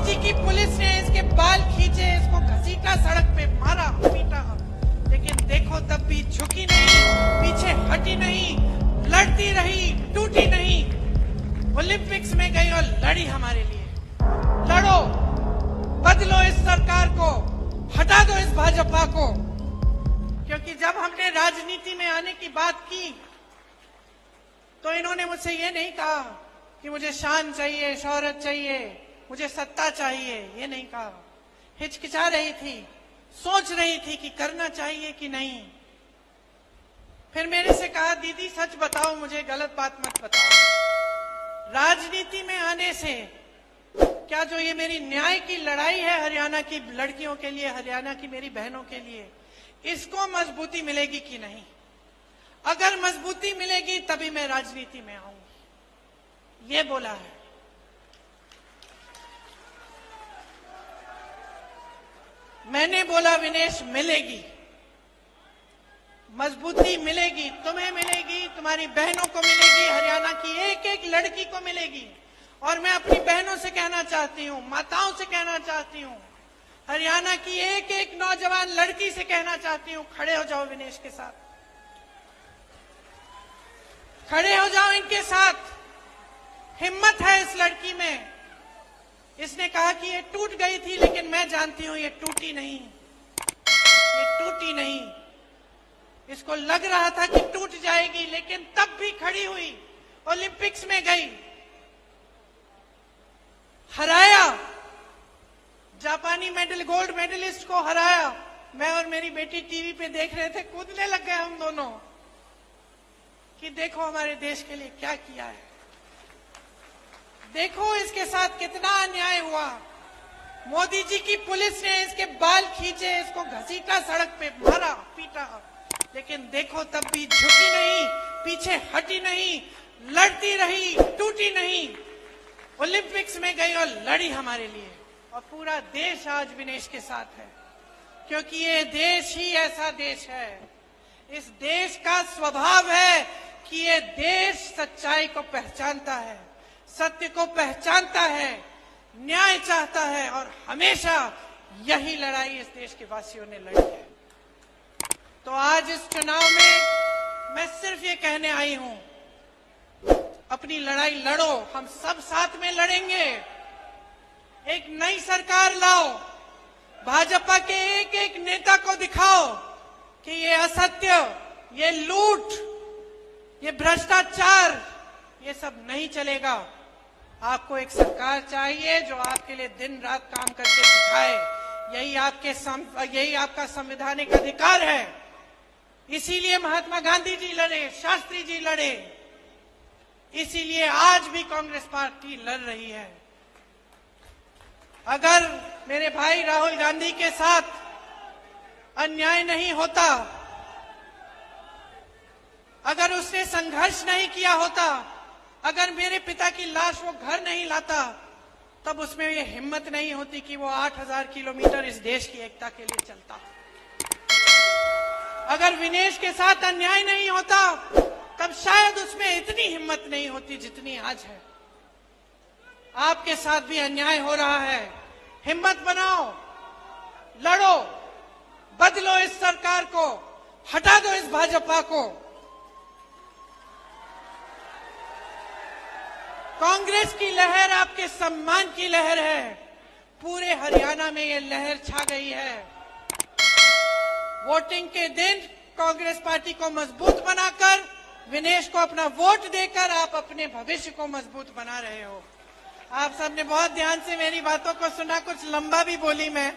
जी की पुलिस ने इसके बाल खींचे, इसको घसीटा, सड़क पे मारा, पीटा, लेकिन देखो तब भी झुकी नहीं, पीछे हटी नहीं, लड़ती रही, टूटी नहीं। ओलंपिक्स में गई और लड़ी हमारे लिए। लड़ो, बदलो इस सरकार को, हटा दो इस भाजपा को। क्योंकि जब हमने राजनीति में आने की बात की तो इन्होंने मुझसे ये नहीं कहा कि मुझे शान चाहिए, शोहरत चाहिए, मुझे सत्ता चाहिए, ये नहीं कहा। हिचकिचा रही थी, सोच रही थी कि करना चाहिए कि नहीं। फिर मेरे से कहा, दीदी सच बताओ, मुझे गलत बात मत बताओ। राजनीति में आने से क्या जो ये मेरी न्याय की लड़ाई है हरियाणा की लड़कियों के लिए, हरियाणा की मेरी बहनों के लिए, इसको मजबूती मिलेगी कि नहीं? अगर मजबूती मिलेगी तभी मैं राजनीति में आऊंगी, ये बोला है। मैंने बोला विनेश मिलेगी, मजबूती मिलेगी, तुम्हें मिलेगी, तुम्हारी बहनों को मिलेगी, हरियाणा की एक एक लड़की को मिलेगी। और मैं अपनी बहनों से कहना चाहती हूँ, माताओं से कहना चाहती हूँ, हरियाणा की एक एक नौजवान लड़की से कहना चाहती हूँ, खड़े हो जाओ विनेश के साथ, खड़े हो जाओ इनके साथ। हिम्मत है इस लड़की में। इसने कहा कि ये टूट गई थी, लेकिन मैं जानती हूं ये टूटी नहीं, ये टूटी नहीं। इसको लग रहा था कि टूट जाएगी, लेकिन तब भी खड़ी हुई, ओलंपिक्स में गई, हराया, जापानी मेडल, गोल्ड मेडलिस्ट को हराया। मैं और मेरी बेटी टीवी पे देख रहे थे, कूदने लग गए हम दोनों कि देखो हमारे देश के लिए क्या किया है, देखो इसके साथ कितना अन्याय हुआ। मोदी जी की पुलिस ने इसके बाल खींचे, इसको घसीटा, सड़क पे मारा, पीटा, लेकिन देखो तब भी झुकी नहीं, पीछे हटी नहीं, लड़ती रही, टूटी नहीं। ओलंपिक्स में गई और लड़ी हमारे लिए। और पूरा देश आज विनेश के साथ है, क्योंकि ये देश ही ऐसा देश है। इस देश का स्वभाव है कि ये देश सच्चाई को पहचानता है, सत्य को पहचानता है, न्याय चाहता है, और हमेशा यही लड़ाई इस देश के वासियों ने लड़ी है। तो आज इस चुनाव में मैं सिर्फ ये कहने आई हूं, अपनी लड़ाई लड़ो, हम सब साथ में लड़ेंगे। एक नई सरकार लाओ, भाजपा के एक एक नेता को दिखाओ कि ये असत्य, ये लूट, ये भ्रष्टाचार, ये सब नहीं चलेगा। आपको एक सरकार चाहिए जो आपके लिए दिन रात काम करके दिखाए। यही आपका संवैधानिक अधिकार है। इसीलिए महात्मा गांधी जी लड़े, शास्त्री जी लड़े, इसीलिए आज भी कांग्रेस पार्टी लड़ रही है। अगर मेरे भाई राहुल गांधी के साथ अन्याय नहीं होता, अगर उसने संघर्ष नहीं किया होता, अगर मेरे पिता की लाश वो घर नहीं लाता, तब उसमें ये हिम्मत नहीं होती कि वो 8000 किलोमीटर इस देश की एकता के लिए चलता। अगर विनेश के साथ अन्याय नहीं होता, तब शायद उसमें इतनी हिम्मत नहीं होती जितनी आज है। आपके साथ भी अन्याय हो रहा है, हिम्मत बनाओ, लड़ो, बदलो इस सरकार को, हटा दो इस भाजपा को। कांग्रेस की लहर आपके सम्मान की लहर है। पूरे हरियाणा में ये लहर छा गई है। वोटिंग के दिन कांग्रेस पार्टी को मजबूत बनाकर, विनेश को अपना वोट देकर आप अपने भविष्य को मजबूत बना रहे हो। आप सबने बहुत ध्यान से मेरी बातों को सुना, कुछ लंबा भी बोली मैं।